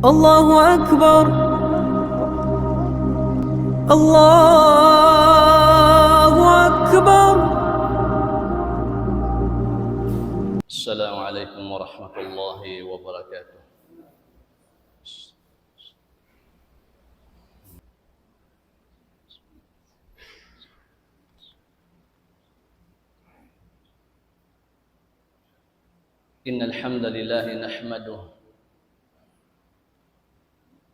الله أكبر الله أكبر. السلام عليكم ورحمة الله وبركاته. إن الحمد لله نحمده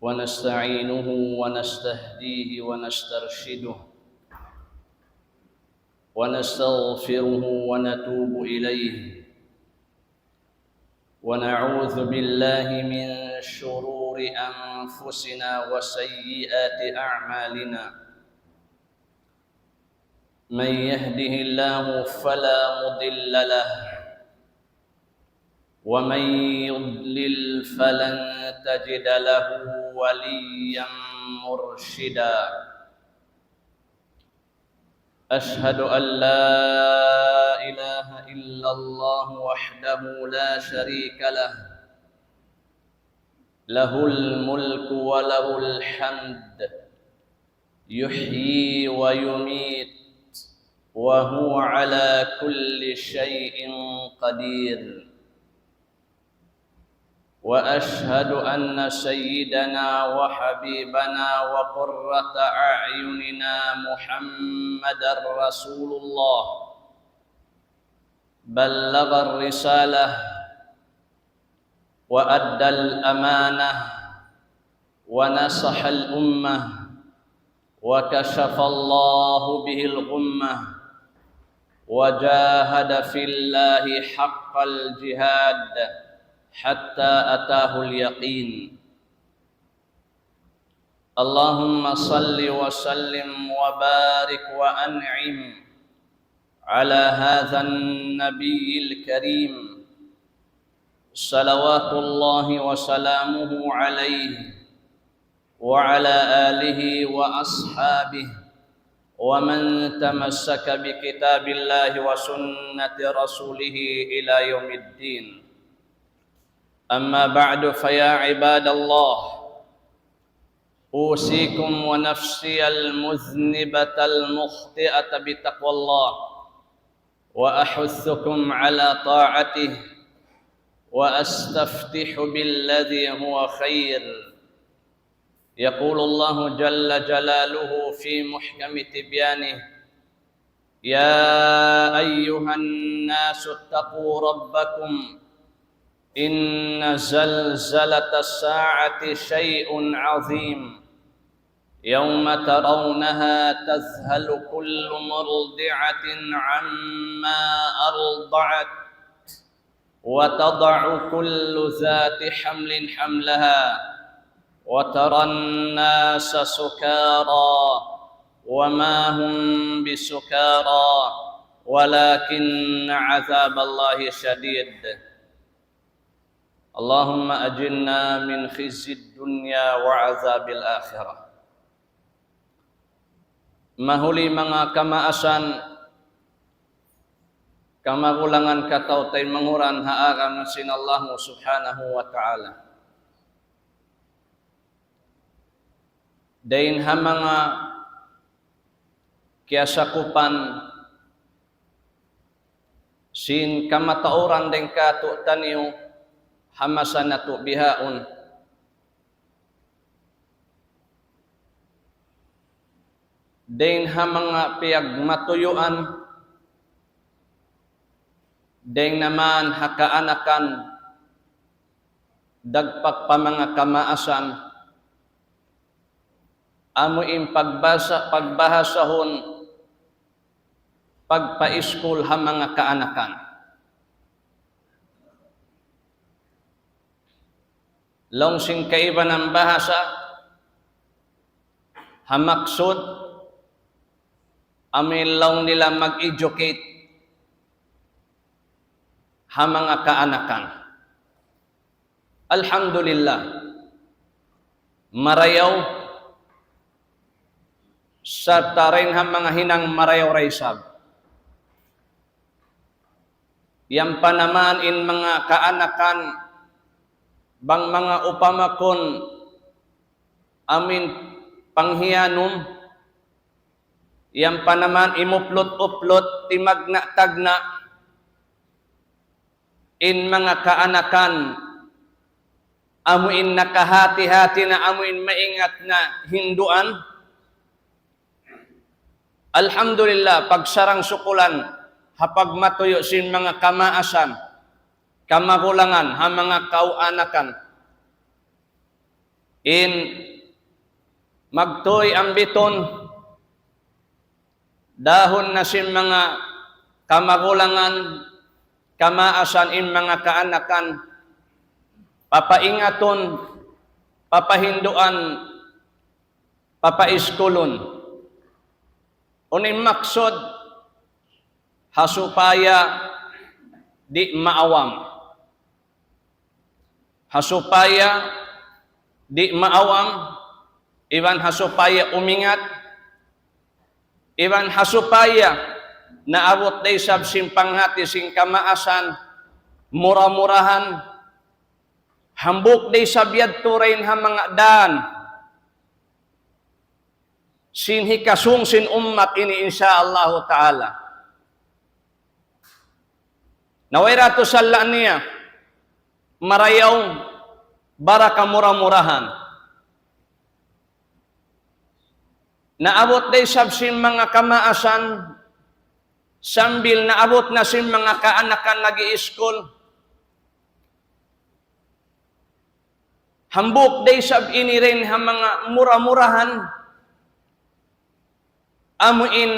ونستعينه ونستهديه ونسترشده ونستغفره ونتوب إليه ونعوذ بالله من شرور أنفسنا وسيئات أعمالنا. من يهده الله فلا مضل له ومن يضلل فلن تجد له وليا مرشدا. أشهد أن لا إله إلا الله وحده لا شريك له، له الملك وله الحمد، يحيي ويميت وهو على كل شيء قدير. وأشهد أن سيدنا وحبيبنا وقرة أعيننا محمدًا رسول الله بلغ الرسالة وأدى الأمانة ونصح الأمة وكشف الله به الغمة وجاهد في الله حق الجهاد حتى أتاه اليقين. اللهم صل وسلم وبارك وأنعم على هذا النبي الكريم صلوات الله وسلامه عليه وعلى آله وأصحابه ومن تمسك بكتاب الله وسنة رسوله إلى يوم الدين. أما بعد فيا عباد الله، أوصيكم ونفسي المذنبة المخطئة بتقوى الله، وأحثكم على طاعته، وأستفتح بالذي هو خير. يقول الله جل جلاله في محكم تبيانه: يا أيها الناس اتقوا ربكم إن زلزلة الساعة شيء عظيم، يوم ترونها تذهل كل مرضعة عما أرضعت وتضع كل ذات حمل حملها وترى الناس سكارى وما هم بسكارى ولكن عذاب الله شديد. اللهم أجرنا من خزي الدنيا وعذاب الآخرة. Mahuli mga kamaasan, kamagulangan kataw tay manguran haaram sin Allah subhanahu wa ta'ala. Dain ha mga kiyasakupan sin kamatauran den katu taniyo hamasanatu bihaun. Den ha mga piyagmatuyuan, den naman hakaanakan dagpak pa mga kamaasan, amo im pagbahasahon pagpa-iskul ha mga kaanakan. Longsing kaiba ng bahasa, hamaksud, amilaw nila mag-educate ha mga kaanakan. Alhamdulillah, marayaw sa taring ha mga hinang marayaw raysab. Yang pa naman in mga kaanakan bang mga upamakon amin panghiyanom, yan pa naman imuplot-uplot, timagna-tagna, in mga kaanakan, amuin nakahati-hati na amuin maingat na hinduan. Alhamdulillah, pagsarang sukulan, hapag matuyo sin mga kamaasan, kamagulangan, ha mga kauanakan, in magtoy ambiton, dahon na sin mga kamagulangan, kamaasan, in mga kaanakan, papaingaton, papahinduan, papaiskulon. Uning maksod, hasupaya di maawam. Hasupaya di maawam, iban hasupaya umingat, iban hasupaya naabot day sab simpanghati sing kamaasan, mura-murahan, hambuk day sabyad turain ha mga daan, sinhi kasung sin ummat ini insyaallah ta'ala. Naway rato salaan niya, marayaw baraka mura-murahan. Naabot day sab sin mga kamaasan, sambil naabot na sin mga kaanakan nag-i-school. Hambuk day sab ini rin ha mga mura-murahan, amuin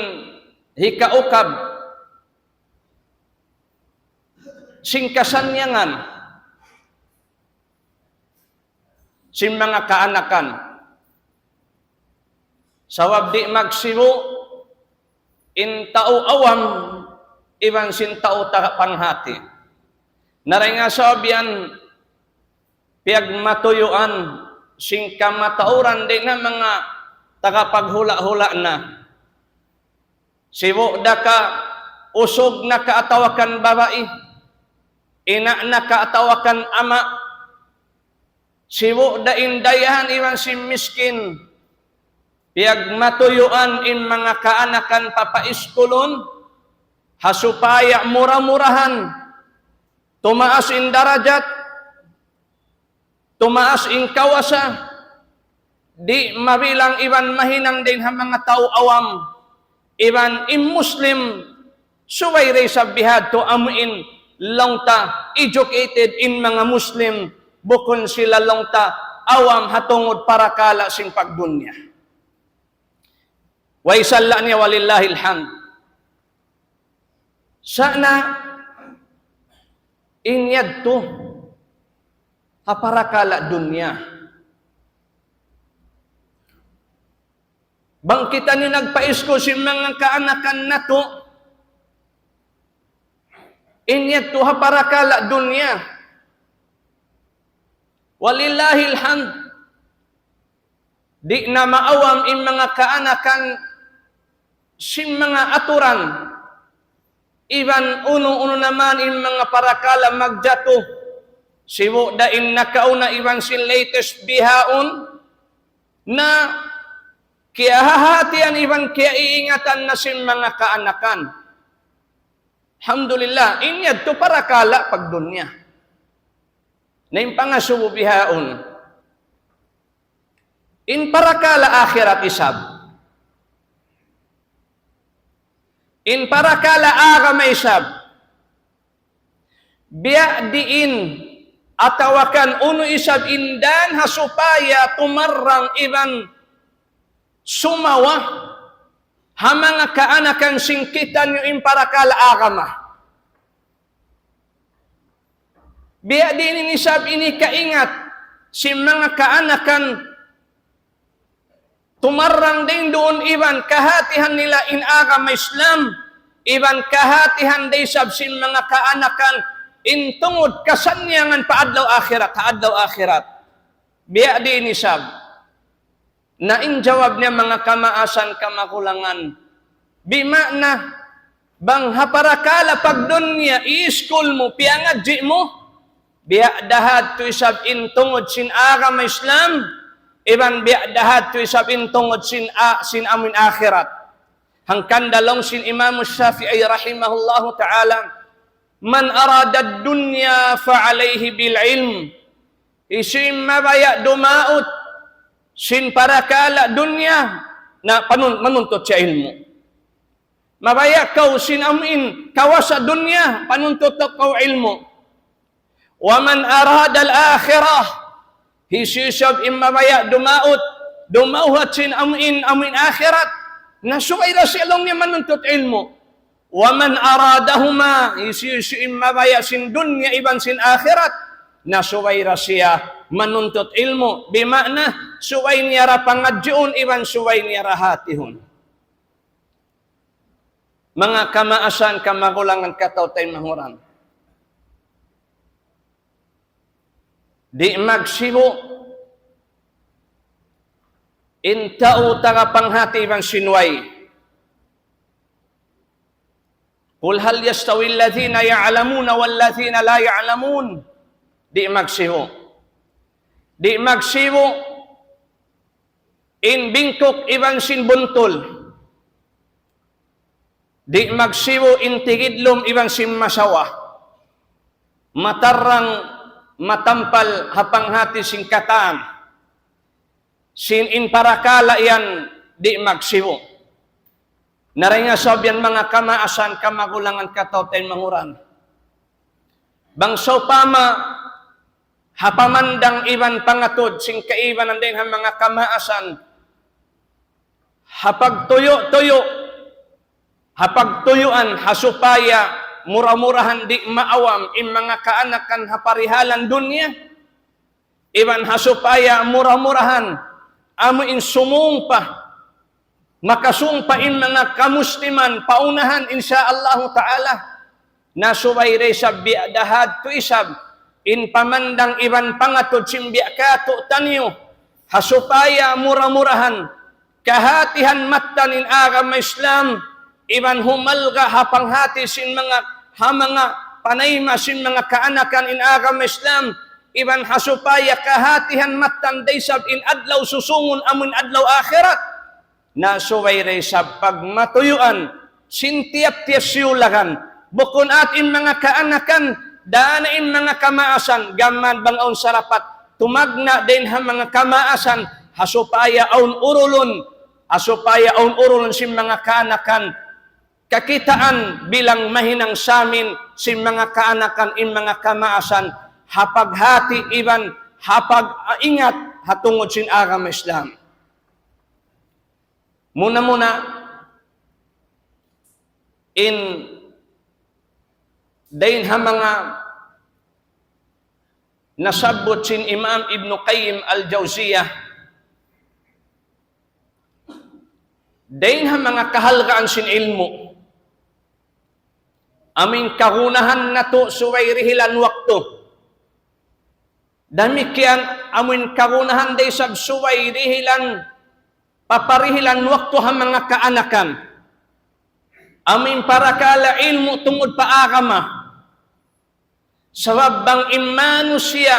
hikaukab, singkasanyangan, sin mga kaanakan. Sawab di magsibo, in tao awam, iban sin tao panghati. Naray nga sabihan, piyag matuyuan, sing kamatauran din na mga tagapaghula-hula na. Sibo da ka, usog na kaatawakan babae, ina na kaatawakan ama, sibo da indayahan iwan si miskin, piyag matuyuan in mga kaanakan papaiskulon, hasupaya mura-murahan, tumaas in darajat, tumaas in kawasa, di mabilang iban mahinang din ha mga tao awam, iban in-Muslim, suway ray sabihad to amuin longta, educated in mga Muslim, bukon sila longta, awam hatungod para kala sing pagdunya. Wa isalla niya walillahil hamd. Sana inyad to haparakala dunya. Bangkitan ni nagpaisko si mga kaanakan na to, inyad to haparakala dunya. Walillahil hamd. Di na maawam in mga kaanakan si mga aturan, iban uno-uno naman in mga parakala magjato, siwo da in nakauna iban si latest bihaon, na kaya hahatian iban kaya iingatan na si mga kaanakan. Alhamdulillah, inyad to parakala pagdunya. Na yung pangasubo bihaon, in parakala akhirat isab. In parakala agama isab. Biya diin atawakan uno isab indan hasupaya tumarrang iban sumawa hamanga kaanakan singkitan yung in parakala agama. Biya diin isab ini kaingat si mga kaanakan tumarang din doon iban kahatihan nila in agama Islam, iban kahatihan day sabsin mga kaanakan in tungod kasanyangan paadlaw akhirat, kaadlaw akhirat. Biya di ni sab. Na in jawab niya mga kamaasan kamakulangan. Bima na bang haparakala pag dunya i-school mo, piangadji mo, biadahat tu isab intungod sin agama Islam, iban biadahat tu isab intungod sin amin akhirat. Hangkan dalong sin Imam Syafi'i rahimahullahu ta'ala, man arada dunya fa'alayhi bil ilm. Isim mabaya dumaut, sin parakala dunya, na manuntut siya ilmu. Mabaya kau sin amin kawasa dunya, panuntut kau ilmu. Wa man arada al-akhirah, hisisab mabaya dumauhat sin amin akhirat, nasuwaira silong niya manuntut ilmu. Wa man aradahuma, hisisab mabaya sin dunya iban sin akhirat, nasuwaira siya manuntut ilmu. Bimakna, suway niya ra pangadyoon, iban suway niya ra hatihon. Mga kamaasan, kamagulangan kataw tayo mahuran. Di magsibo, intao taga panghati ibang sinway. Qul hal yastawi alladhina ya'lamuna walladhina la ya'lamun. Di magsibo. Di magsibo, in bingkok ibang sinbuntol. Di magsibo intigidlom ibang simmasawa. Matarang matampal hapanghati singkatan. Sin in parakala yan di magsibo. Naray nga sobyan mga kamaasan, kamagulangan kataw-tayo manguran. Bangso pama hapamandang iban pangatod sing kaiban ang din mga kamaasan. Hapag tuyo-tuyo, hapagtuyuan, hasupaya, mura-murahan di maawam, in mga kaanakan haparihalan dunya, iban hasupaya, mura-murahan, amo in sumungpa, makasungpa in mga kamusliman, paunahan, insyaAllah ta'ala, nasubay resab biadahad tu isab, in pamandang iban pangatod simbiakato tanyo, hasupaya, mura-murahan, kahatihan matan in agama Islam, iban humalga hapanghati sin mga panayma sin mga kaanakan in agama Islam, iban hasupaya kahatihan matan daysab in adlaw susungon amun adlaw akhirat, nasuway resab pagmatuyuan sin tiap-tiap siyulagan bukon at in mga kaanakan daan in mga kamaasan gaman bangaon sarapat tumagna din ha mga kamaasan hasupaya aun urulon sin mga kaanakan kakitaan bilang mahinang samin sin mga kaanakan in mga kamaasan hapaghati iban hapag-ingat hatungod sin agama Islam. Muna in dain ha mga nasabot sin Imam Ibn Qayyim al-Jawziyah, dain ha mga kahalgaan sin ilmu, amin kagunahan na to suway rihilan wakto. Damikian amin kagunahan day sab suway rihilan paparihilan wakto ha mga kaanakan. Amin parakala ilmu tungod pa agama. Sabab bang imano siya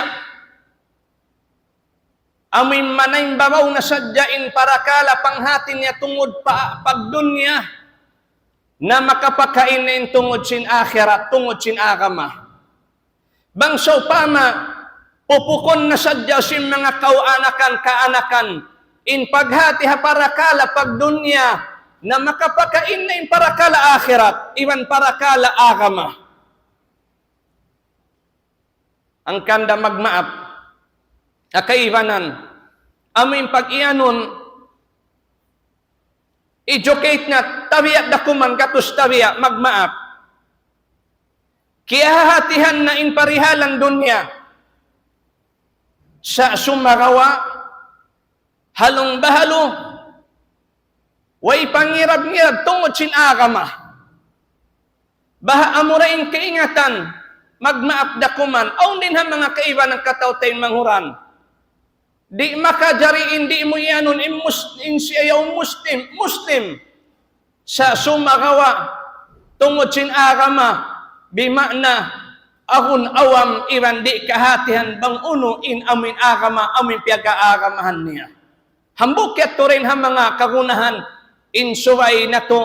amin manayin babaw na sadyain parakala panghatin niya tungod pa pagdunya, na makapakainin tungod sin akhirat, tungod sin agama. Bangso pama, pupukon na sadya sin mga kaanakan, in paghati ha parakala pagdunya, na makapakainin parakala akhirat, iban parakala agama. Ang kanda magmaap, akaibanan, amin pag-ianon, educate na tabiat dakuman katus tabiat magmaap. Kaya hahatihan na in parihalang dunya sa sumagawa halong bahalo way pangirab-ngirab tungod sin agama. Baha amurain kaingatan magmaap dakuman aw din ha mga kaiba ng kataw-tayo manghuran. Di makajariin, di mo yanon in siyaw muslim sa sumagawa tungod sin agama, bimakna Akun awam iban di kahatihan bang uno in amin agama amin piag-aagamahan niya. Hambukit to rin ha mga kagunahan in subay na to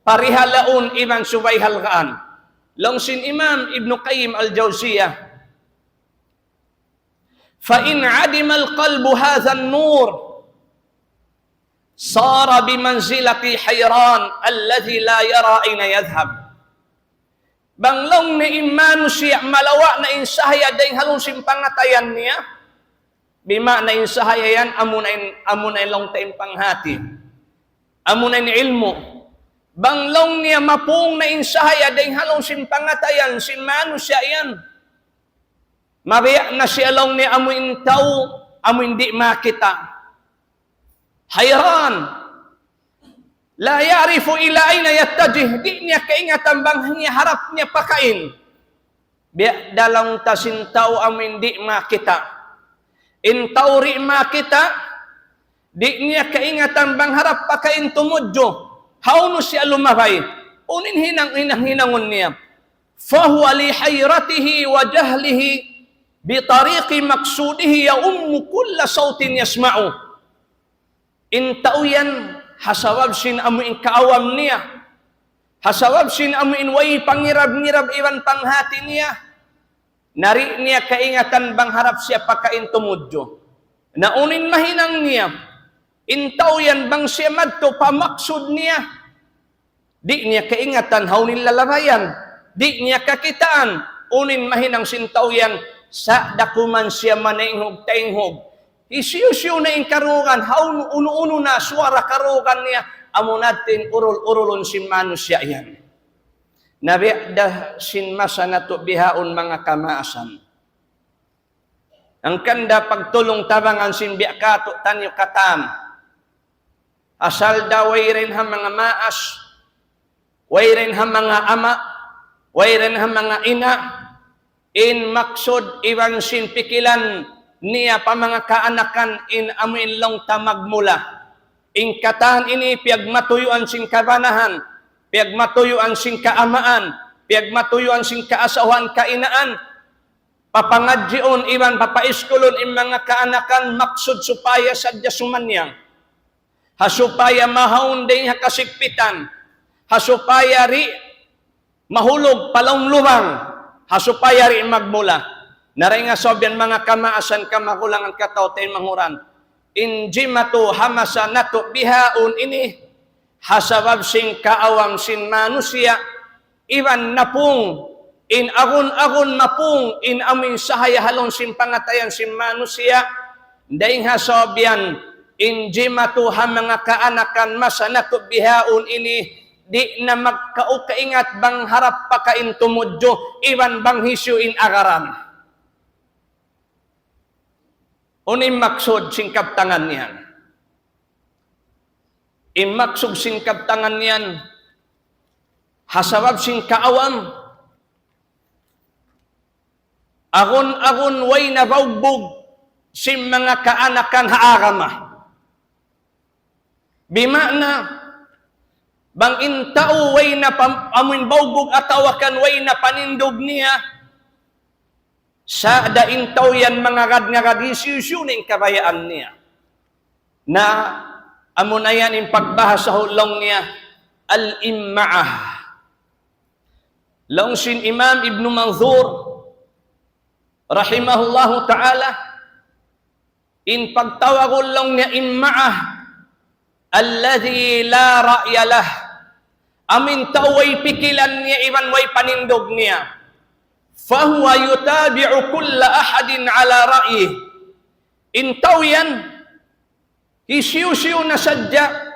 parihalaon iban subay halgaan. Longsin Imam Ibn Qayyim al-Jawziyah. Fa in adima al-qalbu hadha an-nur sara bimanzilati hayran alladhi la yara aina yadhhab. Banglong ni imanu siya malawa na insahaya dahil halong simpangatayan niya. Bima na insahaya yan, amunay long time panghati. Amunay ni ilmu. Banglong niya mapung na insahaya dahil halong simpangatayan, simanu siya yan. Mabiyak na siya long ni amuin tao, amuin di makita. Hayran. La ya'rifu ila aina yattajih. Di niya kaingatan bang harap niya pakain. Biya dalang tasin tao amin di makita. In tao ri makita, di niya kaingatan bang harap pakain tumudyo. Hauno siya lumabay. Unin hinangon niya. Fahuwa li hayratihi wa jahlihi bitariqi maksudihi ya ummu kulla sautin yasma'u. In tao yan, hasawab sin amuin kaawam niya. Hasawab sin amuin way pangirab-ngirab iwan panghati niya. Nari niya kaingatan bang harap siya pakain tumudyo. Naunin mahinang niya. Intaw yan bang siya madto pamaksud niya. Di niya kaingatan haunin lalabayan. Di niya kakitaan. Unin mahinang sintaw yan sa dakuman siya manainghog-tainghog. Isiyo na yung karugan, haun uno-uno na suara karugan niya, amo natin urul-urulon si manusya yan. Nabi'dah sin masa na to bihaon mga kamaasan. Ang kanda pagtulong tabangan sin biakato tanyo katam. Asal da way rin ha mga maas, way rin ha mga ama, way rin ha mga ina, in maksud iwan sin pikilan, niya pa mga kaanakan in amuin long tamagmula. In katahan ini piyagmatuyuan sing kabanahan, piyagmatuyuan sing kaamaan, piyagmatuyuan sing kaasawan kainaan, papangadjion iban papaiskulon in mga kaanakan maksud supaya sadya sumanyang. Hasupaya mahaon din kasigpitan, hasupaya ri mahulog palong lubang, hasupaya ri magmula. Naray nga sobyan mga kamaasan kamakulangan kataw tayo manguran. Injimatu hamasa nato bihaun ini hasabab sing kaawam sin manusia iwan napung in agun-agun mapung in amin sahaya halong sin pangatayan sin manusia daing hasobyan injimatu ha mga kaanakan masa nato bihaun ini di na magkaukaingat bang harap pakain tumudyo iwan bang hisyo in agaran. Unim maksud singkap tangan niyan. Imaksud singkap tangan niyan. Hasabab sing kaawam. Agun-agun way na baugbog sim mga kaanakan haarama. Bimana bang intao way na amin baugbog atawakan way na panindog niya. Sa daintaw yan mga rad-ngarad, isyusyo na yung kabayaan niya. Na amo na yan yung pagbahas sa hulong niya, al-imma'ah. Longsin Imam Ibn Manzur, rahimahullahu ta'ala, in pagtawag hulong niya imma'ah, alladhi la ra'yalah. Amin taway pikilan niya, iban way panindog niya. Fahuwa yutabi'u kulla ahadin ala ra'yih. Intaw yan, isiyo-siyo na sadya,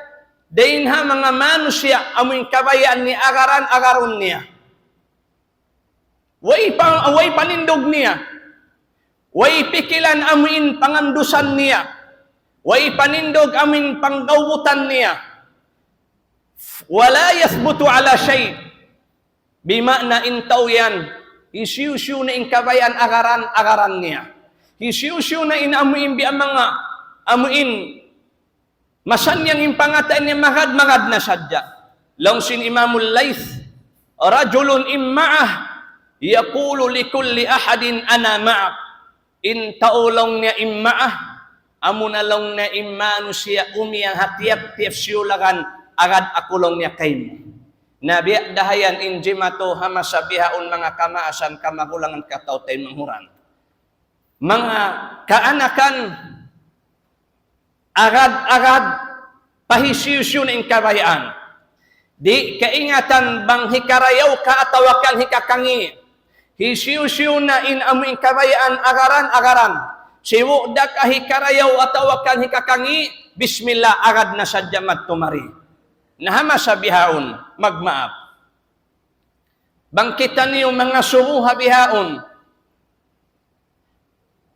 dahin ha mga manusia, amoy kabayaan ni agaran niya. Way panindog niya. Way pikilan amin pangandusan niya. Way panindog amin panggawutan niya. Wala yathbutu ala shay. Bima'na intaw yan, isiyo-siyo na in kabayan agaran niya. Isiyo-siyo na in amuin bi ang mga amuin masanyang in pangataan niya magad na sadya. Longsin Imamul Layth, rajulun imma'ah yaqulu likulli ahadin ana ma'ak. In taulong niya imma'ah, amunalong na immanu siya umiyang hatiyak-tiyak siyulakan, agad akulong niya kayo. Nabiyak dahayan injimato hamasabihaon mga kamaasan kamagulangan katautay manghuran. Mga kaanakan, agad-agad pahisiyusyo na inkabayaan. Di kaingatan bang hikarayaw ka atawakan hikakangi. Hisiyusyo na inamu inkabayaan agaran-agaran. Siwo da ka hikarayaw atawakan hikakangi, bismillah agad na sadyamat tumari. Nahama sa bihaon, magmaap. Bangkitan niyo mga sumuha bihaon.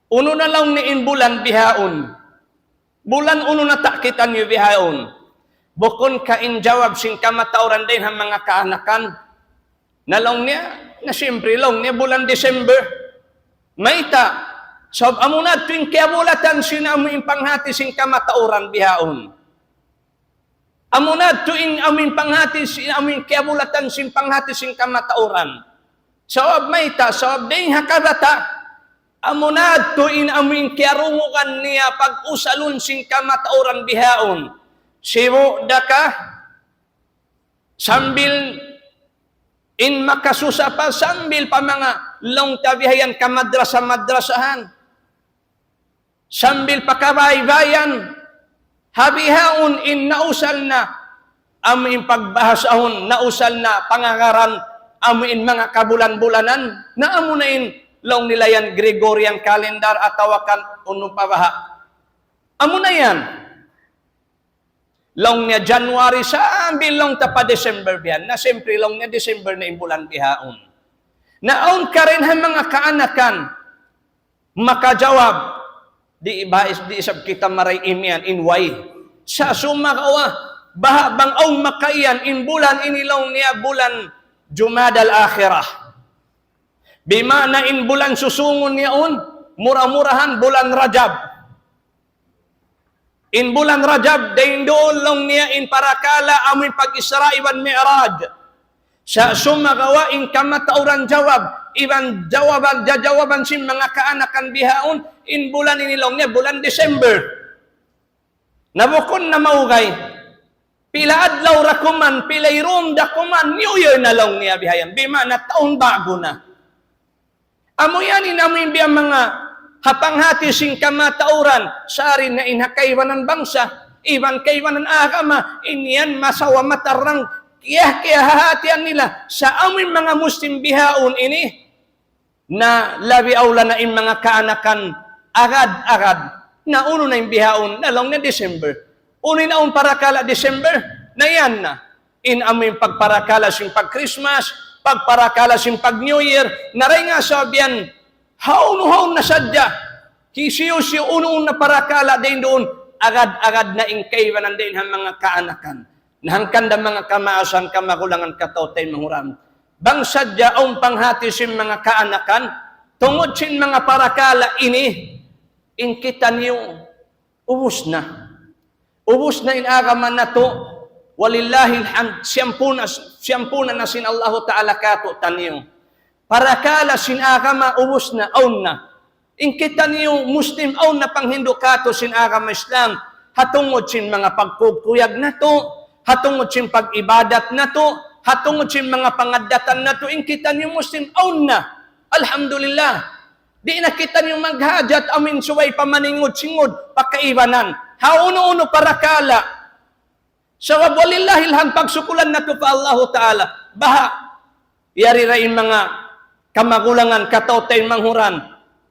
Uno na lang ni bulan bihaon. Bulan uno na takitan niyo bihaon. Bukon ka injawab sing kamatauran din ang mga kaanakan. Nalong niya, na siyempre long niya bulan December. Maita, so amuna tuwing kiabulatan sinamu panghati sing kamatauran bihaon. Amuna tuing amin panghati, amin kiabulatan sin panghati sin kamatauran. Sawab maita, sawab ding hakadata. Amuna tuin amin kiarungukan niya pag-usalun sin kamatauran bihaon. Siwo daka, sambil in makasusapa, sambil pa mga long tabihayan kamadrasa-madrasahan. Sambil pakabay-bayan, habihaon in nausal na amin pagbahasahon, nausal na pangangaran amin mga kabulan-bulanan na amunain long nila yan Gregorian calendar at tawakan unong pabaha. Amuna yan. Long niya January sa ambil long tapa December biyan. Na siyempre long niya December na imbulan bihaon. Naon ka rin ang mga kaanakan makajawab. Di isab kita maray imian in why. Sa sumakawa, baha bang aw makaiyan in bulan inilaw niya bulan Jumadal Akhirah. Bima na in bulan susungon niya mura-murahan bulan Rajab. In bulan Rajab, dahin doon lang niya in parakala amin pag-Isra iban Mi'raj. Sa sumakawa in kamatauran jawab, iban jawaban sin mga kaanakan bihaon, in bulan inilong niya, bulan December. Nabukon na maugay, pila adlaw rakuman, pila irum dakuman, New Year na lang niya bihayan, bima na taon bago na. Amo yan inamin biya mga hapanghati sing kamatauran, sari na inhakaywanan bangsa, iban kaywanan agama, inyan masawa matarang, kaya hahatian nila sa amin mga Muslim bihaon ini, na labi aula na in mga kaanakan, agad-agad, na uno na yung bihaon, na lang na December. Uno na ang parakala December, na yan na. In amin pagparakala sing pag-Christmas, pagparakala sing pag-New Year, naray nga sabihan, haun na sadya, kisiyo-siyo uno na parakala din doon, agad-agad na inkaywanan din ang mga kaanakan. Nahangkanda mga kamaasan, kamagulangan katautay manguram. Bang sadya ang panghati sin mga kaanakan, tungod sin mga parakala ini, inkita niyo, ubus na. Ubus na inagaman na to, walillahi siyampunan na sin Allahu Ta'ala kato taniyo. Parakala sin agama, ubus na, aun na. Inkita niyo, Muslim, aun na panghindo kato sin agama Islam, hatungod sin mga pagkukuyag na to, hatungod sin pag-ibadat na to, hatungod sin mga pangadatan na to, inkita niyo Muslim, aun na. Alhamdulillah. Di na kita niyo maghajat, amin suway pamaningod-singod, pakaibanan. Hauno-uno parakala. Sa walillahilhan, pagsukulan na to pa Allahu Ta'ala. Baha, yari rain mga kamagulangan, katautay manghuran.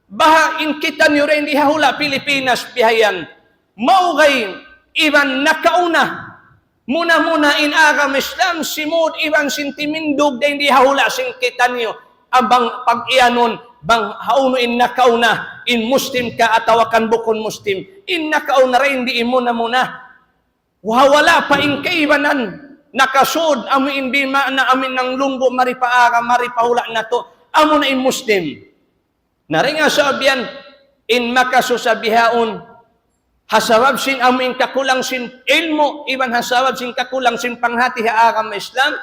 Baha, inkita niyo rin di hahula, Pilipinas, bihayan. Maugay, iban nakauna. Muna-muna in agam Islam, simud ibang sintimindog na hindi hahula sing kita niyo. Abang pag-ianon, bang hauno in nakauna, in Muslim ka atawakan bukon Muslim. In nakauna rin, di imo na muna. Wala pa in kaibanan, nakasud, amin bima na amin ng lunggo, maripaaga, maripahula na to. Amo na in Muslim. Naringa sabihan, in makasusabihaon, hasawab sin amin kakulang sin ilmo, iban hasawab sin kakulang sin panghati haagam Islam,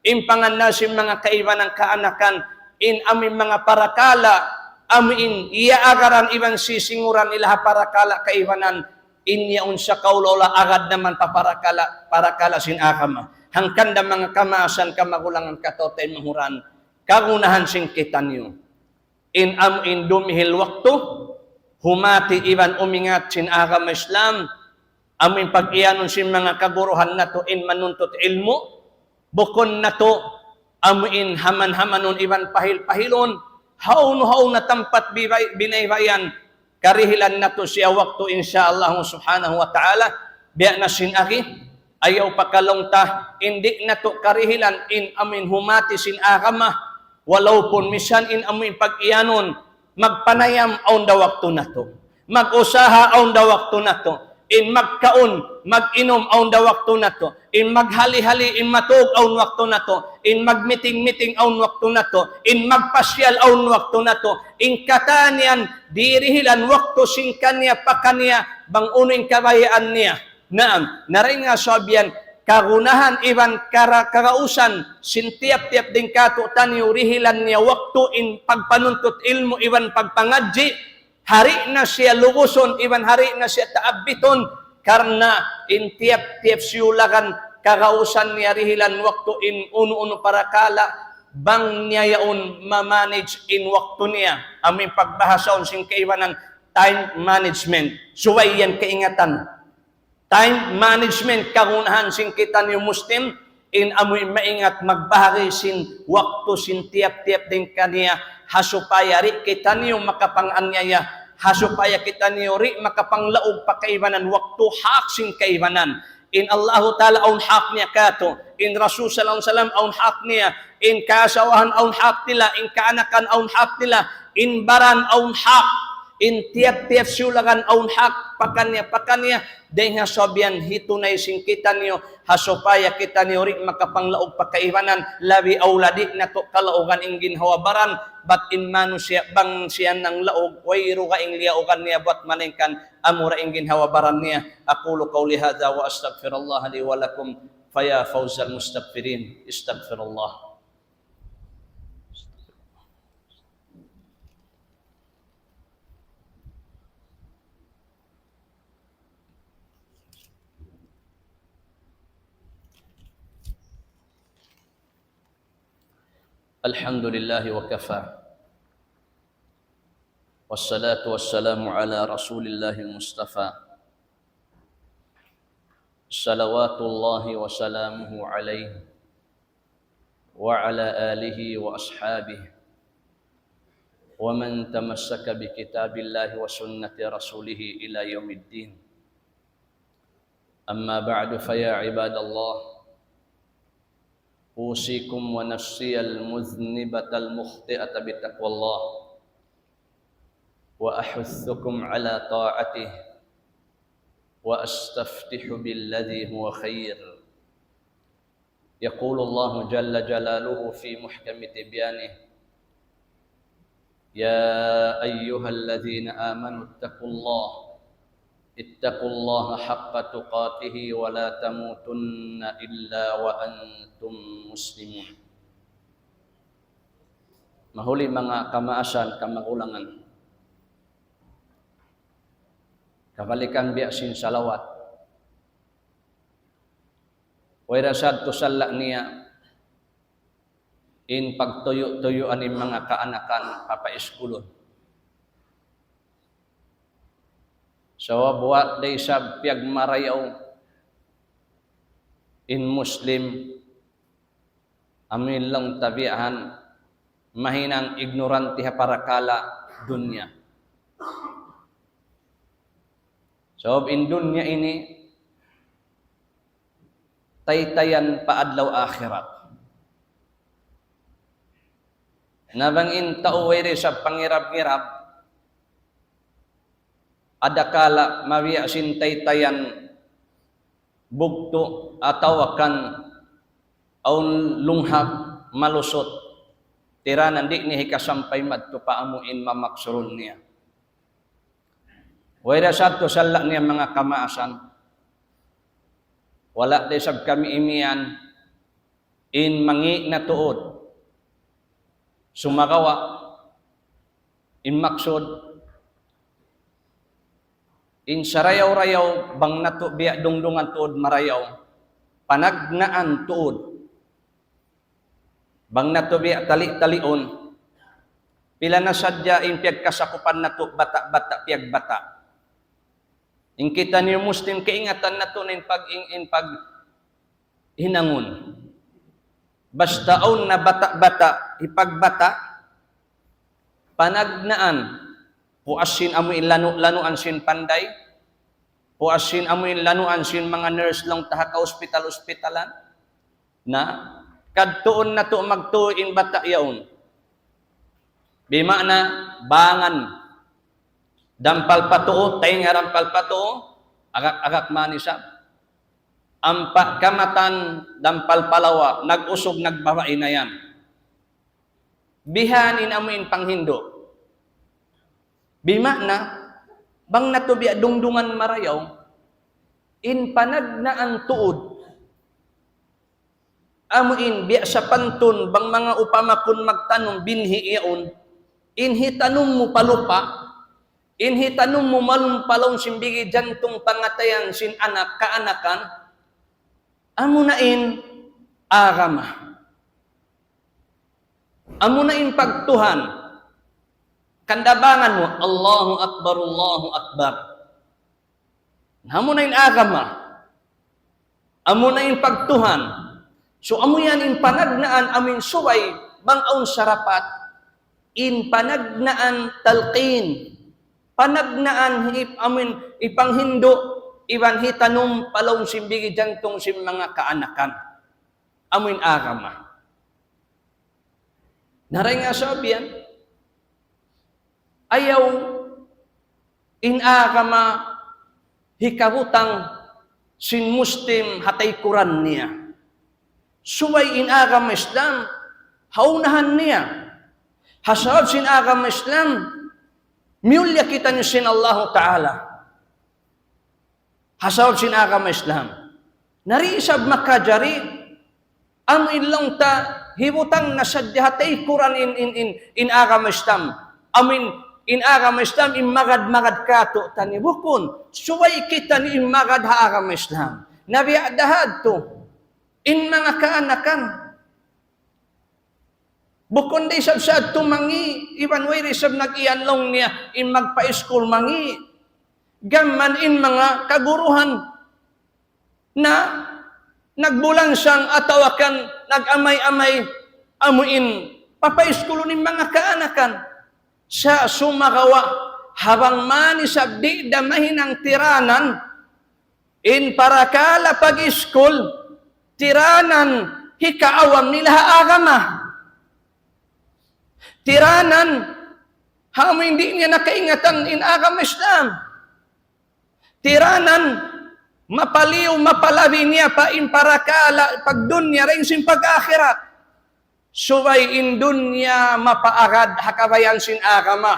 impangan na sin mga kaiban ng kaanakan, in amin mga parakala, amin iaagaran iban sisinguran ilaha parakala kaibanan, inya unsa kaulola agad naman parakala sin akama. Hangkanda mga kamasan kamagulangan katotay mahuran, kagunahan sing kita niyo. In amin dumihil waktu, humati iban umingat sin akama Islam, amin pag-ianon sin mga kaguruhan na to in manuntut ilmu, bukon na to, amin haman-hamanon iban pahil-pahilon, haun na tampat binaybayan, karihilan na to siya waktu insyaallah subhanahu wa ta'ala, biya na sin aki, ayaw pakalongta, hindi na to karihilan in amin humati sin akama, walaw pun misan in amin pag-ianon, magpanayam aun da waktu na to, mag-usaha aun da waktu na to, in magkaon, mag-inom aun da waktu na to, in maghali-hali, in matug aun waktu na to, in magmiting-miting aun waktu na to, in magpasyal aun waktu na to, in katanian, dirihilan waktu sing kanya pakanya, bang uning kabayaan niya. Naam, naray nga sabiyan, kagunahan iban karausan, sin tiap-tiap din kato tanyo rihilan niya waktu in pagpanuntut ilmu iban pagpangadji, hari na siya luguson, iban hari na siya taabiton, karena in tiap-tiap siyulakan kakausan niya rihilan waktu in uno-uno parakala, bang niya yaon ma-manage in waktu niya. Aming pagbahasaon sing kaibanan, time management. Suway yan kaingatan. Time management, kagunahan sing kita niyo Muslim, in amoy maingat magbahagi sin waktu sin tiap-tiap din kaniya, hasupaya ri kita niyo makapanganyaya, hasupaya kita niyo ri makapanglaog pa kaibanan waktu hak sing kaibanan. In Allah Ta'ala aun hak niya kato, in Rasul Sallallahu Alaihi Wasallam aun hak niya, in kasawahan aun hak nila, in kaanakan aun hak nila, in baran aun hak, in tiap-tiap sulagan aun hak pakanya, dahil nga sabihan hitunay sing kita niyo, hasupaya kita niyo ri makapanglaog pa kaibanan, labi auladi na to kalaugan ing ginhawabaran, bat in manu siya bang siya ng laog, wayro ka ing liaugan niya, buat maningkan amura ing ginhawabaran niya. Aqulu qawli hadha wa astaghfirullah li wa lakum, faya fawzal mustaghfirin, istaghfirullah. Alhamdulillah wa kafa. Wassalatu wassalamu ala Rasulillahil Mustafa. Salawatullahi wa salamuhu alaihi wa ala alihi wa ashabihi wa man tamassaka bi kitabillahi wa sunnati rasulihi ila yaumiddin. Amma ba'du, fa ya ibadallah, usikum wa nafsiyal mudhnibatal mukhti'ata bitaqwallah wa ahuthukum ala ta'atih wa astaftihu billadhi huwa khair. Yaqulu Allah jalla jalaluhu fi muhkami tibyanih, ya ayyuhalladhina amanu ittaqullaha haqqa tuqatih wa la tamutunna illa wa antum muslimun. Mahuli mga kamaasan, kamagulangan, kabalikan biya sin salawat, wala sad to salla niya in pagtuyo-tuyuan ng mga kaanakan papaiskulon. So, buat day sa piyagmarayaw in Muslim, amin lang tabiahan, mahinang ignorante ha parakala dunya. So, in dunya ini, taytayan paadlaw akhirat. Nabang in tauwere sa pangirap-ngirap, adakala mawiya sintay-tayan bugto atawakan aun lunghak malusot tiranan di ni hikasampay madto paamuin mamaksurun niya. Wala sadto sala niya mga kamaasan, wala day sab kami imian in mangi na tuod sumagawa, inmaksod, in sarayaw-rayaw, bang nato biya dungdungan tuod marayaw, panagnaan tuod, bang nato biya tali-talion, pila na sadya in piyag kasakupan nato bata-bata piyag bata. In kita niyo Muslim kaingatan nato in pag hinangon. Basta on na bata-bata, ipagbata, panagnaan, puasin amoy lanu-lanuan sin panday, puasin amoy lanuan sin mga nurse lang taha ka ospital-ospitalan, na kadtuon na to magtuin bata yaon. Bima na bangan, dampal patuo, tayo nga rampal patuo, agak-agak manisap. Ampa kamatan, dampal palawa, nag-usog, nagbabae na yan. Bihanin amoin panghindo. Bima na, bang natubiya dungdungan marayaw, in panagnaan tuod, amuin biya sa pantun, bang mga upamakon magtanong, binhi iyon, inhitanong mo palupa, inhitanong mo malumpalong simbigi jantong pangatayan sin anak, kaanakan, amunain agama. Amunain pagtuhan. Kandabangan mo, Allahu Akbar, Allahu Akbar. Amunain agama. Amunain pagtuhan. So amuyan in panagnaan amin suway bang aun sarapat in panagnaan talqin. Panagnaan amin ipanghindo iban hitanong palong simbigi jantong sim mga kaanakan. Amin agama. Naray nga sabihan, ayaw in agama hikahutang sin Muslim hatay Quran niya. Suway in agama Islam, haunahan niya. Hasab sin agama Islam, miulya kita niyo sin Allah Ta'ala. Hasab sin agama Islam. Narisab makajari, ang ilang ta, hibutang nasadyahatay Quran in agama Islam. Amin, in agama Islam, imagad-magad kato tani bukon. Suway kita ni imagad ha agama Islam. Nabiadahad to, in mga kaanakan. Bukon day sab tumangi, iban way risab nag-ianlong niya, in magpa-school mangi. Gaman in mga kaguruhan na nagbulan siyang atawakan, nag-amay-amay, amuin, papaiskulunin mga kaanakan. Sa sumagawa, habang manisab di damahin ang tiranan, in parakala pag-iskul, tiranan, hikaawam nila agama. Tiranan, hamo hindi niya nakaingatan in agama Islam. Tiranan, mapaliw, mapalabi niya pa in parakala, pag dunya, rin sin pag-akhirat. Suway in dunya, mapaagad, hakabayan sin agama.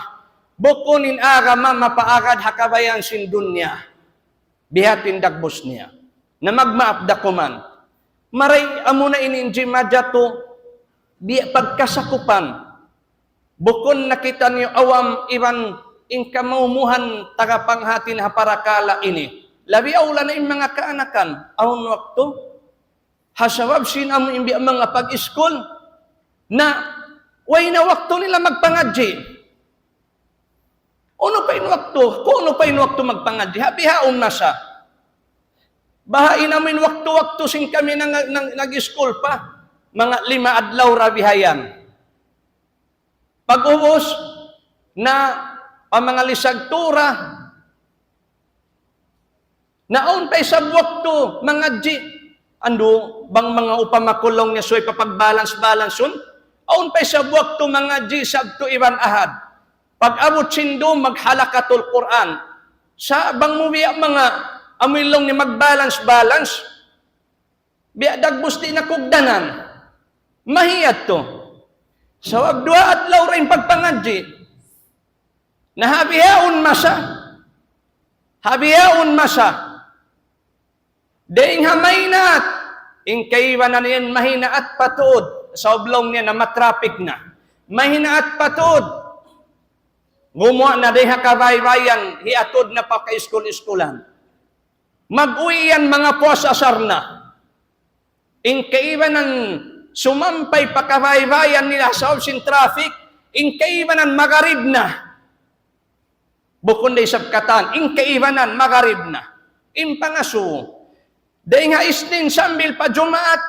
Bukon in agama, mapaagad, hakabayan sin dunya. Bihatin dagbos niya. Na magmaapda kuman. Maray, amuna ininji madyato, pagkasakupan. Bukon nakita niyo awam, iban, in kamaumuhan tagapanghatin haparakala ini. Labi awla na in mga kaanakan. Ahon wakto, hasawab sin amo imbi ang mga pag-iskol na way na wakto nila magpangadji. Ano pa in wakto? Kung ano pa in wakto magpangadji? Habihaon na siya. Bahain namin wakto-wakto sin kami nag-iskol pa. Mga 5 adlaw rabihayan. Pag-uos na pamangalisag tura, naon pa sa wakto, mga di, ando, bang mga upamakulong niya so'y papagbalance-balansun, aon pa sa wakto, mga di, sabto iban ahad, pag-abot sindo, maghalakatul Quran, sa bang mubiya mga amilong ni magbalance-balance, biya dagbos di na kugdanan, mahiyat to, sa wag 2 adlaw rin pagpangadji, nahabihaon masa. Habihaon masa. Daing hamaynaat. In kaiwa na niyan mahina at patuod. Sa oblong niya na matrapik na. mahinaat patod. Gumawa na deha kabaybayan, hiatod na pa ka-iskul-iskulan. Mag-uwi yan mga puwas asar na. Inkaibanan sumampay pa kabaybayan nila sa obsin traffic, inkaibanan magarib na. Bukod na isab katan, inkaibanan magarib na. Impangaso. Dahil nga isnin sambil pa jumaat,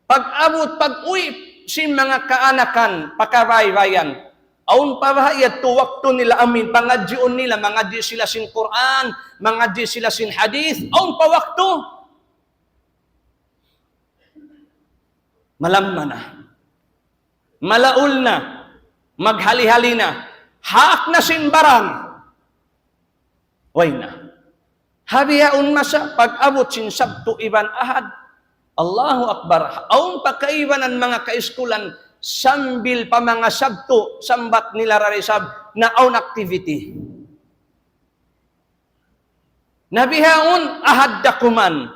pag-abot, pag-uwi, si mga kaanakan, pakabaybayan, aun pabahayat to wakto nila amin, pangadjion nila, mga di sila sin Quran, mga di sila sin hadith, aun pa wakto. Malamma na. Malaul na. Maghali-hali na. Haak na sin barang. Way na. Habiyaun masa, pag-abot sin Sabto iban ahad, Allahu Akbar. Aun pakaibanan mga kaiskulan, sambil pa mga Sabto, sambat nila rarisab na aun activity. Nabihaun ahad dakuman.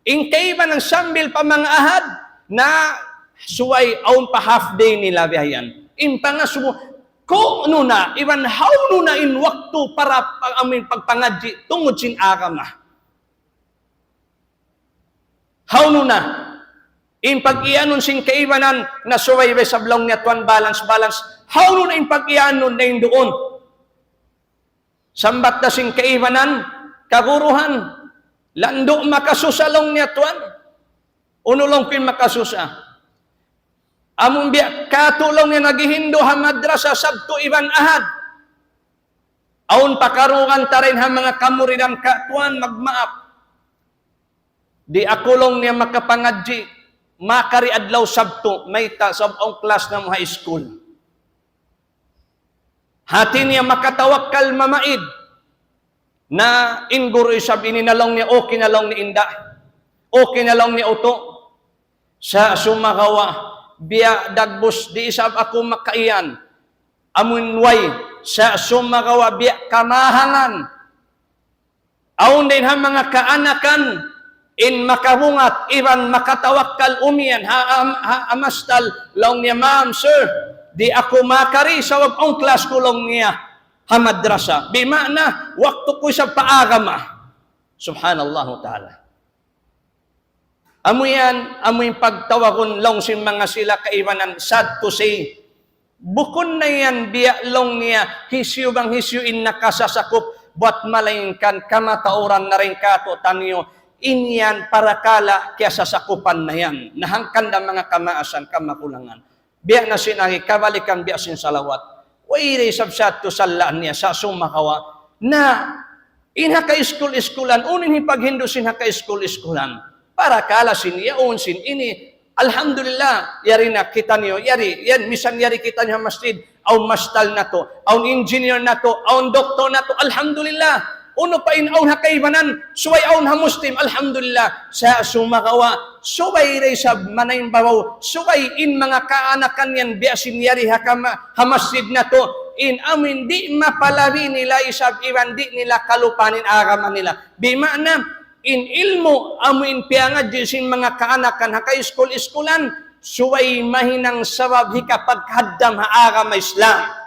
Inkaibanan sambil pa mga ahad, na suway aun pa half day nila bihayan. Impangasumo, ko nuna, iban how nuna in waktu para amin pagpangadji tungod sin agama. How nuna, in pag-ianon sin kaibanan na suway sa blong niya tuan balance, how nuna in pag-ianon na yung doon. Sambat na sin kaibanan, kaguruhan, lando makasusalong niya tuan, unulong pin makasusa. Among biya, katulong niya nagihindo ha madrasa Sabto iban ahad. Aun pakarugan ta rin ha mga kamuridan katuan magmaap. Di akulong niya makapangadji, makari adlaw Sabto, may ta sa ang class ng high school. Hati niya makatawakkal mamaid, na inguro isab ininalong niya, okay na lang ni inda, okay na lang ni uto, sa sumagawa, biya dagbos di isab ako makaiyan, amunway, sa sumagawa, biya kamahangan, aun din ha mga kaanakan, in makabungat, iban makatawakkal umiyan, amastal, long niya, ma'am, sir, di ako makari sa wabong klas ko long niya, hamadrasa. Bimana, waktu ko sa paagama. Subhanallah ta'ala. Amuyan, amuyin pagtawagon long sin mga sila kaibanan, sad to say, bukon na yan, biya long niya, hisyu bang hisyuin na kasasakop, buat malayngkan, kamatauran na rin kato tanyo, inyan para kala kaya sasakupan na yan. Nahangkan na mga kamaasan, kamakulangan. Biya na sinahi, kabalikan biya sin salawat. Wairi sabsat to salaan niya sa sumakawa na inha ka iskul-iskulan, unin hipaghindusin ha ka iskul-iskulan. Para kala sin iya sin ini, alhamdulillah, yari na kita niyo, yari, yan, misan yari kita niyo masjid, aun mastal na to, aun engineer na to, aun doktor na to, alhamdulillah. Uno pa in aun hakaibanan, suway aun ha Muslim, alhamdulillah, sa sumakawa, suway resab manayin babaw, suway in mga kaanakan yan, biasin yari hamasid na to, in amin di mapalabi nila isab, iwan di nila kalupanin agaman nila. Bimana, in ilmo, amin piangad sin mga kaanakan, haka iskul-iskulan, suway mahinang sabab hikapaghaddam ha agama Islam.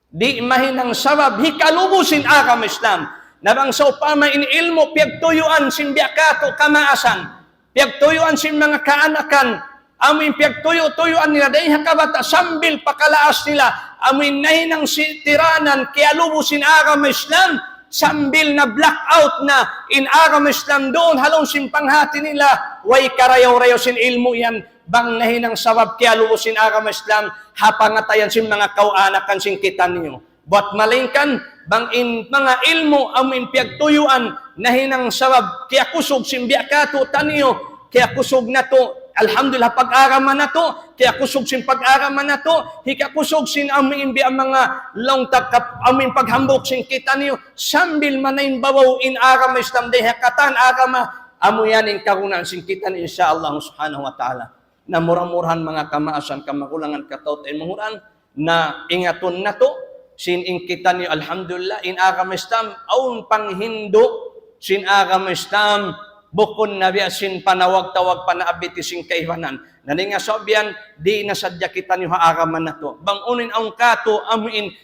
Di mahinang sabab, hikalubusin agam Islam. Nabang sa upama in ilmo, piyagtuyuan sin biyakato kamaasan. Piyagtuyuan sin mga kaanakan. Amin piyagtuyo-tuyuan nila. Dahil hakabata, sambil pakalaas nila. Amin nahinang tiranan, kaya lubusin agam Islam. Sambil na blackout na in agam Islam doon, halong sin panghati nila. Way karayaw-rayaw sin ilmo yan. Bang nahinang sabab kaya lubusin agam Islam, hapangatayan sin mga kauanakan sin kita niyo. Buat malingkan, bang in mga ilmo amin piyagtuyuan, nahinang sabab kaya kusog sin biyakato taniyo, kaya kusog na to, alhamdulillah pag-araman na to, kaya kusog sin pag-araman na to, hika kusog sin amin biya mga longtag amin paghambok sin kita niyo, sambil manayin bawaw in agam Islam, deha katan agama, amuyan in karunan sin kita niyo, insyaAllah subhanahu wa ta'ala. Na murah-murahan mga kamaasan, kamakulangan katautay mahuran, na ingaton na to, sin ingkita niyo, alhamdulillah, in agam Islam, aun panghindo, sin agam Islam, bukon na biya sin panawag-tawag panaabiti sin kaibanan, Naninga sobyan, di nasadya kita niyo haagaman na to. Bangunin ang kato, amuin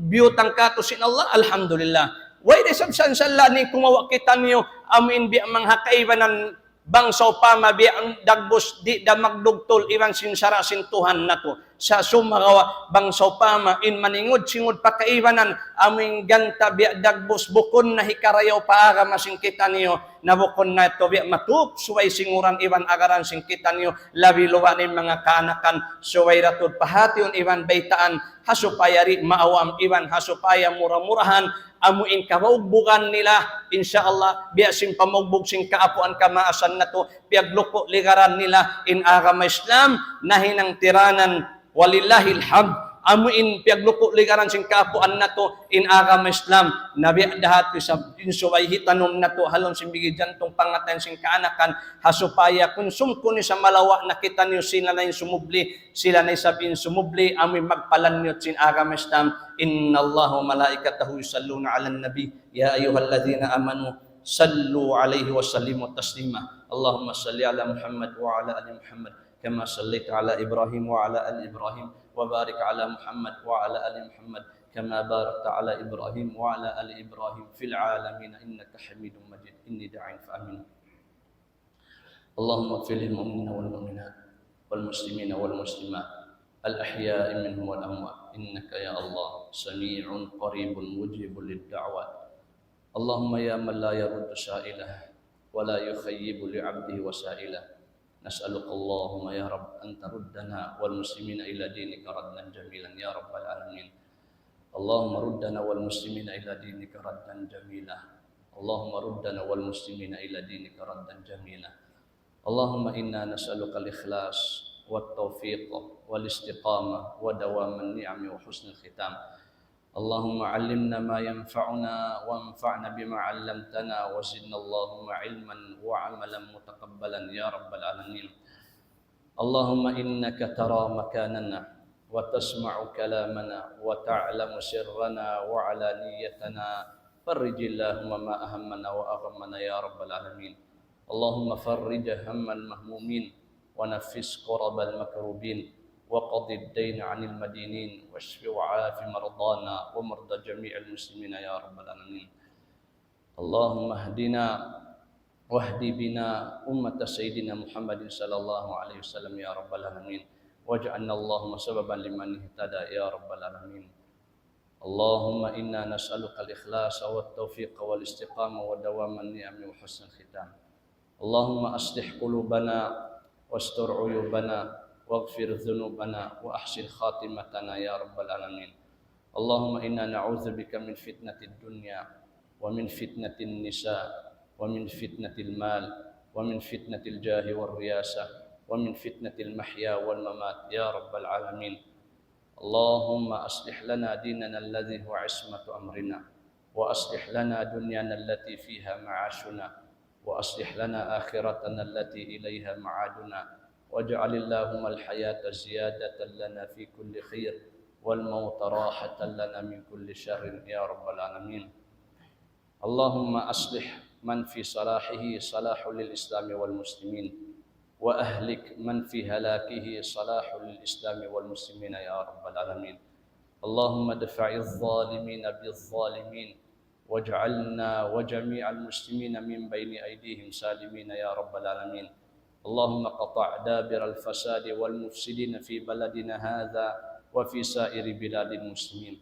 biyutang kato sin Allah, alhamdulillah. Way de sabsansala ni kumawa kita niyo, amuin bi ang mga kaibanan bangsaw pa mabi ang dagbos di da magdugtol iban sinsara sintuhan na to. Sa sumagawa bangsaw pa ma in maningod singod pakaibanan aming ganta bi dagbos bukon na hikarayaw paaga masing kita niyo na bukon na to bi matuk suway singuran iban agaran sing kita niyo labi luwa ni mga kanakan suway ratud pahation iban baitaan hasupayari maawam iban hasupaya murah-murahan amuin kabaugbugan nila insyaallah biasin pamugbog sing kaapuan kamaasan na to piagluko ligaran nila in agama Islam nahinang tiranan walillahil hamd amuin piagluko ligaran sing kaapuan na to in agama Islam nabi dahat sa insuway hitanom na to halon simbigi jantong pangatan sing kaanakan hasupaya konsum ko ni sa malawa nakita niyo sila na yung sumubli sila na sabin sumubli amoy magpalan niyo sin agama Islam innallahu malaikatahu yusalluna 'alan nabi ya ayyuhalladhina amanu sallu 'alaihi wa sallimu taslima Allahumma salli 'ala Muhammad wa 'ala ali Muhammad kama sallaita 'ala Ibrahim wa 'ala ali Ibrahim وبارك على محمد وعلى آل محمد كما باركت على إبراهيم وعلى آل إبراهيم في العالمين إنك حميد مجيد إني داع فآمين اللهم اغفر للمؤمنين والمؤمنات والمسلمين والمسلمات الأحياء منهم والأموات إنك يا الله سميع قريب مجيب للدعوات اللهم يا من لا يرد سائله ولا يخيب لعبده وسائله نسألك اللهم يا رب أن تردنا والمسلمين إلى دينك ردا جميلا يا رب العالمين اللهم ردنا والمسلمين إلى دينك ردا جميلا اللهم ردنا والمسلمين إلى دينك ردا جميلا اللهم إنا نسألك الإخلاص والتوفيق والاستقامة ودوام النعم وحسن الختام اللهم علمنا ما ينفعنا وانفعنا بما علمتنا وزدنا اللهم علما وعملا متقبلا يا رب العالمين اللهم إنك ترى مكاننا وتسمع كلامنا وتعلم سرنا وعلانيتنا فرج اللهم ما أهمنا وأغمنا يا رب العالمين اللهم فرج هم المهمومين ونفس كرب المكروبين وقض الدين عن المدينين واشف وعاف مرضانا ومرضى جميع المسلمين يا رب العالمين اللهم اهدنا واهد بنا أمة سيدنا محمد صلى الله عليه وسلم يا رب العالمين واجعلنا اللهم سببا لمن اهتدى يا رب العالمين اللهم إنا نسألك الإخلاص والتوفيق والاستقامة ودوام النعم وحسن الختام اللهم أصلح قلوبنا واستر عيوبنا واغفر ذنوبنا وأحسن خاتمتنا يا رب العالمين اللهم إنا نعوذ بك من فتنة الدنيا ومن فتنة النساء ومن فتنة المال ومن فتنة الجاه والرياسة ومن فتنة المحيا والممات يا رب العالمين اللهم أصلح لنا ديننا الذي هو عصمة أمرنا وأصلح لنا دنيانا التي فيها معاشنا وأصلح لنا آخرتنا التي إليها معادنا واجعل اللهم الحياة زيادة لنا في كل خير والموت راحة لنا من كل شر يا رب العالمين اللهم أصلح من في صلاحه صلاح للإسلام والمسلمين وأهلك من في هلاكه صلاح للإسلام والمسلمين يا رب العالمين اللهم ادفع الظالمين بالظالمين واجعلنا وجميع المسلمين من بين أيديهم سالمين يا رب العالمين اللهم قطع دابر الفساد والمفسدين في بلدنا هذا وفي سائر بلاد المسلمين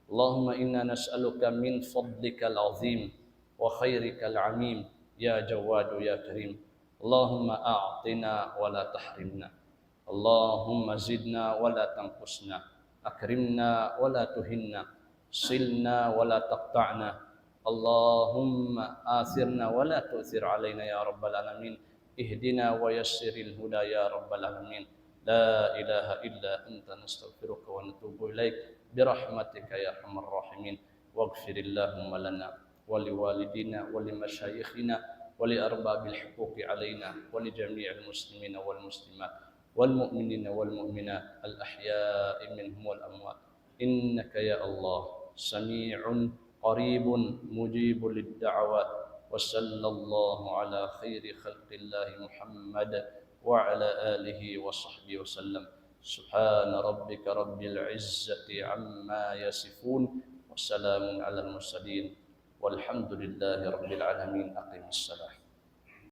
اللهم إنا نسألك من فضلك العظيم وخيرك العميم يا جواد يا كريم اللهم أعطنا ولا تحرمنا اللهم زدنا ولا تنقصنا أكرمنا ولا تهنا صلنا ولا تقطعنا اللهم آثرنا ولا تؤثر علينا يا رب العالمين اهدنا ويسر الهدى يا رب العالمين لا إله إلا أنت نستغفرك ونتوب إليك برحمتك يا أرحم الراحمين واغفر اللهم لنا ولوالدينا ولمشايخنا ولأرباب الحقوق علينا ولجميع المسلمين والمسلمات والمؤمنين والمؤمنات الأحياء منهم والأموات إنك يا الله سميع قريب مجيب للدعوات وصلى الله على خير خلق الله محمد وعلى آله وصحبه وسلم. سبحان ربك رب العزة عما يصفون وسلام على المرسلين والحمد لله رب العالمين. أقم الصلاة.